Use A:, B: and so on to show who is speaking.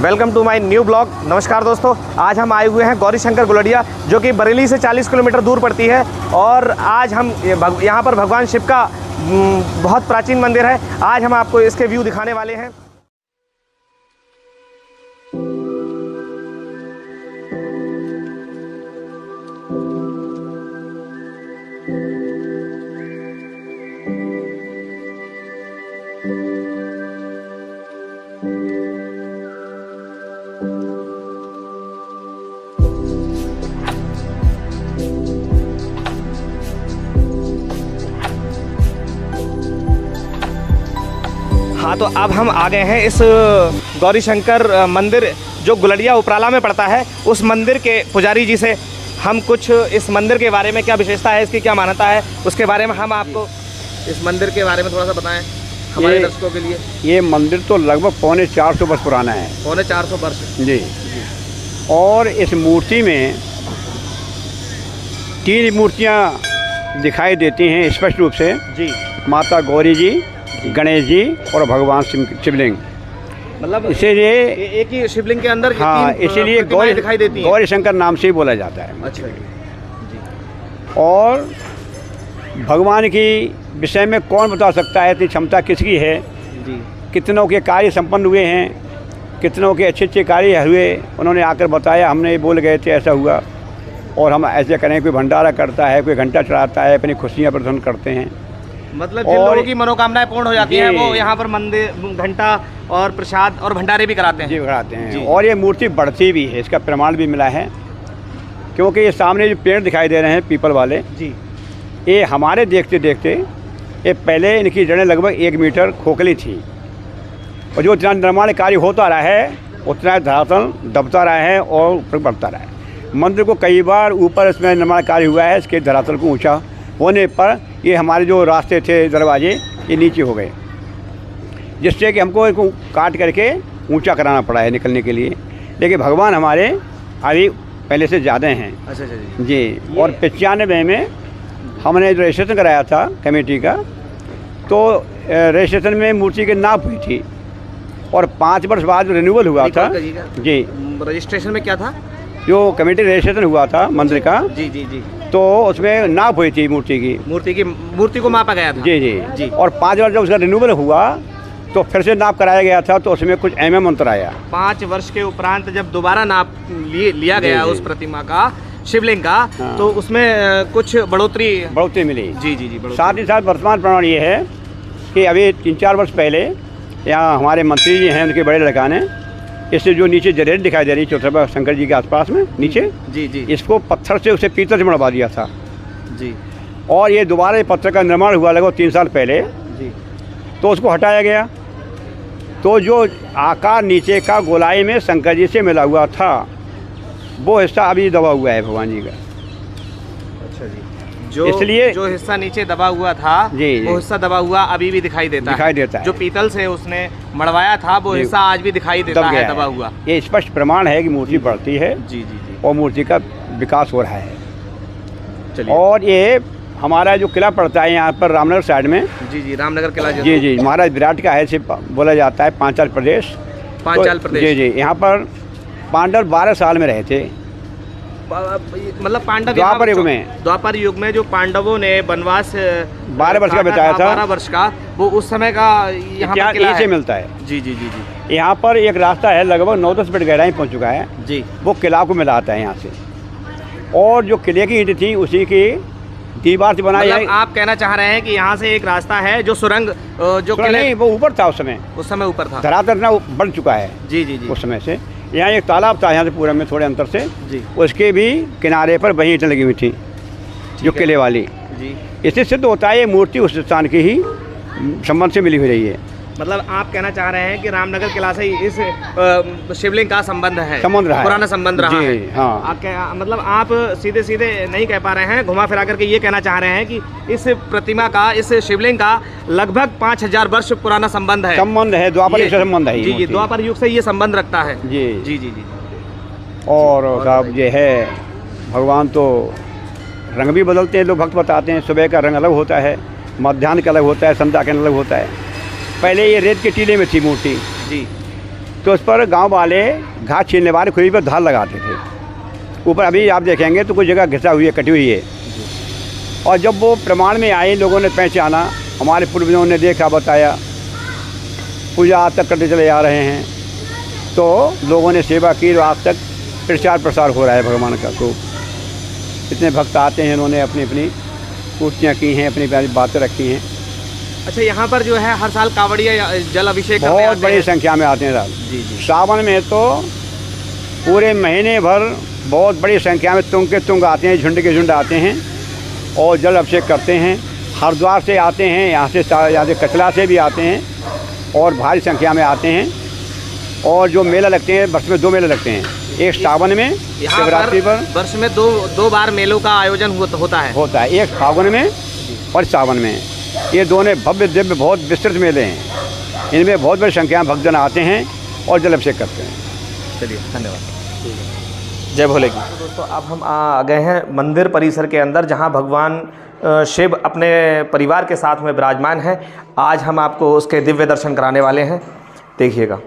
A: Welcome to my new blog. नमस्कार दोस्तों, आज हम आए हुए हैं गौरी शंकर गुलड़िया, जो कि बरेली से 40 किलोमीटर दूर पड़ती है। और आज हम यहाँ पर भगवान शिव का बहुत प्राचीन मंदिर है। आज हम आपको इसके व्यू दिखाने वाले हैं। हाँ, तो अब हम आ गए हैं इस गौरी शंकर मंदिर जो गुलड़िया उपराला में पड़ता है, उस मंदिर के पुजारी जी से हम कुछ इस मंदिर के बारे में, क्या विशेषता है, इसकी क्या मान्यता है, उसके बारे में हम आपको इस मंदिर के बारे में थोड़ा सा बताएं हमारे दर्शकों के लिए।
B: ये मंदिर तो लगभग 450 वर्ष पुराना है।
A: 450 वर्ष
B: जी। और इस मूर्ति में 3 मूर्तियाँ दिखाई देती हैं स्पष्ट रूप से
A: जी।
B: माता गौरी जी, गणेश जी और भगवान शिवलिंग।
A: मतलब
B: इसीलिए
A: एक ही शिवलिंग के अंदर
B: हाँ, इसीलिए गौरी
A: दिखाई देती है।
B: गौरी शंकर नाम से ही बोला जाता है।
A: अच्छा जी।
B: और भगवान की विषय में कौन बता सकता है, इतनी क्षमता किसकी है
A: जी।
B: कितनों के कार्य संपन्न हुए हैं, कितनों के अच्छे अच्छे कार्य हुए, उन्होंने आकर बताया, हमने बोल गए थे ऐसा हुआ और हम ऐसे करें। कोई भंडारा करता है, कोई घंटा चढ़ाता है, अपनी खुशियाँ प्रदर्शन करते हैं।
A: मतलब जिन लोगों की मनोकामनाएं पूर्ण हो जाती हैं वो यहाँ पर मंदिर घंटा और प्रसाद और भंडारे भी कराते हैं।
B: जी, कराते हैं। और ये मूर्ति बढ़ती भी है, इसका प्रमाण भी मिला है। क्योंकि ये सामने जो पेड़ दिखाई दे रहे हैं पीपल वाले
A: जी,
B: ये हमारे देखते देखते ये पहले इनकी जड़ें लगभग 1 मीटर खोखली थी। और जो इतना निर्माण कार्य होता रहा है उतना धरातल दबता रहा है और ऊपर बढ़ता रहा है। मंदिर को कई बार ऊपर इसमें निर्माण कार्य हुआ है। इसके धरातल को ऊंचा होने पर ये हमारे जो रास्ते थे, दरवाजे, ये नीचे हो गए, जिससे कि हमको इसको काट करके ऊंचा कराना पड़ा है निकलने के लिए। लेकिन भगवान हमारे अभी पहले से ज़्यादा हैं।
A: अच्छा जी
B: जी। और 95 में हमने जो रजिस्ट्रेशन कराया था कमेटी का, तो रजिस्ट्रेशन में मूर्ति की नाप हुई थी और 5 वर्ष बाद रिन्यूअल हुआ था। जी।
A: रजिस्ट्रेशन में क्या था?
B: जो कमेटी रजिस्ट्रेशन हुआ था मंदिर का,
A: जी जी जी,
B: तो उसमें नाप हुई थी मूर्ति
A: को मापा गया था।
B: जी जी
A: जी।
B: और 5 वर्ष जब उसका रिन्यूअल हुआ तो फिर से नाप कराया गया था, तो उसमें कुछ अंतर आया।
A: 5 वर्ष के उपरांत जब दोबारा नाप लिया गया उस प्रतिमा का, शिवलिंग का,
B: हाँ।
A: तो उसमें कुछ बढ़ोतरी
B: मिली।
A: जी जी जी।
B: साथ ही साथ वर्तमान प्रमाण ये है कि अभी 3-4 वर्ष पहले यहाँ हमारे मंत्री जी हैं, उनके बड़े लड़का ने इससे जो नीचे जरेट दिखाई दे रही चौथरा शंकर जी के आसपास में नीचे, जी जी, इसको पत्थर से उसे पीतल से मढ़वा दिया था
A: जी। और
B: ये दोबारा ये पत्थर का निर्माण हुआ लगभग 3 साल पहले
A: जी,
B: तो उसको हटाया गया। तो जो आकार नीचे का गोलाई में शंकर जी से मिला हुआ था वो हिस्सा अभी दबा हुआ है भगवान जी का।
A: अच्छा जी।
B: इसलिए
A: जो हिस्सा नीचे दबा हुआ था
B: जी,
A: वो हिस्सा दबा हुआ अभी भी दिखाई देता है। जो पीतल से उसने मढ़वाया था वो हिस्सा आज भी दिखाई देता है दबा हुआ।
B: ये स्पष्ट प्रमाण है कि मूर्ति बढ़ती है।
A: जी जी जी।
B: और मूर्ति का विकास हो रहा है।
A: चलिए।
B: और ये हमारा जो किला पड़ता है यहाँ पर रामनगर साइड में,
A: जी जी, रामनगर किला।
B: जी जी, महाराज विराट का है से बोला जाता है पांचाल प्रदेश। जी जी, यहाँ पर पांडव 12 साल में रहे थे।
A: मतलब पांडव
B: द्वापर
A: युग में जो पांडवों ने वनवास
B: 12 वर्ष का बताया था,
A: 12 वर्ष का, वो उस समय का यहाँ पर किला
B: से मिलता है।
A: जी जी जी जी।
B: यहाँ पर एक रास्ता है लगभग 9-10 फीट गहराई पहुँच चुका है
A: जी, वो
B: किला को मिलाता है यहाँ से। और जो किले की ईंट थी उसी की दीवार से बनाई है।
A: आप कहना चाह रहे हैं कि यहाँ से एक रास्ता है जो सुरंग जो
B: नहीं, वो ऊपर था उस समय
A: ऊपर था,
B: धरातल ना बढ़ चुका है। जी जी जी। उस समय से यहाँ एक तालाब था यहाँ से पूरे में थोड़े अंतर से जी, उसके भी किनारे पर वही ईंटें लगी हुई थी जो किले वाली जी। इससे सिद्ध होता है ये मूर्ति उस स्थान की ही संबंध से मिली हुई रही है।
A: मतलब आप कहना चाह रहे हैं कि रामनगर किला से इस शिवलिंग का संबंध
B: रहा,
A: पुराना संबंध रहा है।
B: हाँ।
A: मतलब आप सीधे सीधे नहीं कह पा रहे हैं, घुमा फिरा करके ये कहना चाह रहे हैं कि इस प्रतिमा का, इस शिवलिंग का लगभग 5000 वर्ष पुराना संबंध है।
B: द्वापर युग से संबंध है।
A: जी जी, द्वापर युग से ये संबंध रखता है।
B: जी
A: जी जी जी।
B: और साहब ये है, भगवान तो रंग भी बदलते हैं, लोग भक्त बताते हैं। सुबह का रंग अलग होता है, मध्याह्न का अलग होता है, संध्या का अलग होता है। पहले ये रेत के टीले में थी मूर्ति जी, तो उस पर गांव वाले घास छीलने वाले खुरी पर धार लगाते थे। ऊपर अभी आप देखेंगे तो कुछ जगह घिसा हुई है, कटी हुई है। और जब वो प्रमाण में आए, लोगों ने पहचाना, हमारे पूर्वजों ने देखा, बताया, पूजा आज तक करते चले आ रहे हैं, तो लोगों ने सेवा की। और आज तक प्रचार प्रसार हो रहा है भगवान का। तो इतने भक्त आते हैं, इन्होंने अपनी अपनी पूर्तियाँ की हैं, अपनी अपनी बातें रखी हैं।
A: अच्छा, यहाँ पर जो है हर साल कांवड़िया जल अभिषेक करने
B: बहुत
A: आते
B: बड़ी
A: हैं।
B: संख्या में आते हैं साहब।
A: जी जी।
B: सावन में तो पूरे महीने भर बहुत बड़ी संख्या में तुंग के तुंग आते हैं, झुंड के झुंड आते हैं और जल अभिषेक करते हैं। हरिद्वार से आते हैं, यहाँ से कचला से भी आते हैं और भारी संख्या में आते हैं। और जो मेला लगते हैं, वर्ष में 2 मेले लगते हैं, एक सावन में, शिवरात्रि पर।
A: वर्ष में दो बार मेलों का आयोजन होता है।
B: एक फागुन में और सावन में। ये दोनों भव्य दिव्य बहुत विस्तृत मेले हैं। इनमें बहुत बड़ी संख्या में भक्तजन आते हैं और जल अभिषेक करते हैं।
A: चलिए, धन्यवाद। जय भोले की। दोस्तों, अब हम आ गए हैं मंदिर परिसर के अंदर, जहां भगवान शिव अपने परिवार के साथ में विराजमान हैं। आज हम आपको उसके दिव्य दर्शन कराने वाले हैं, देखिएगा।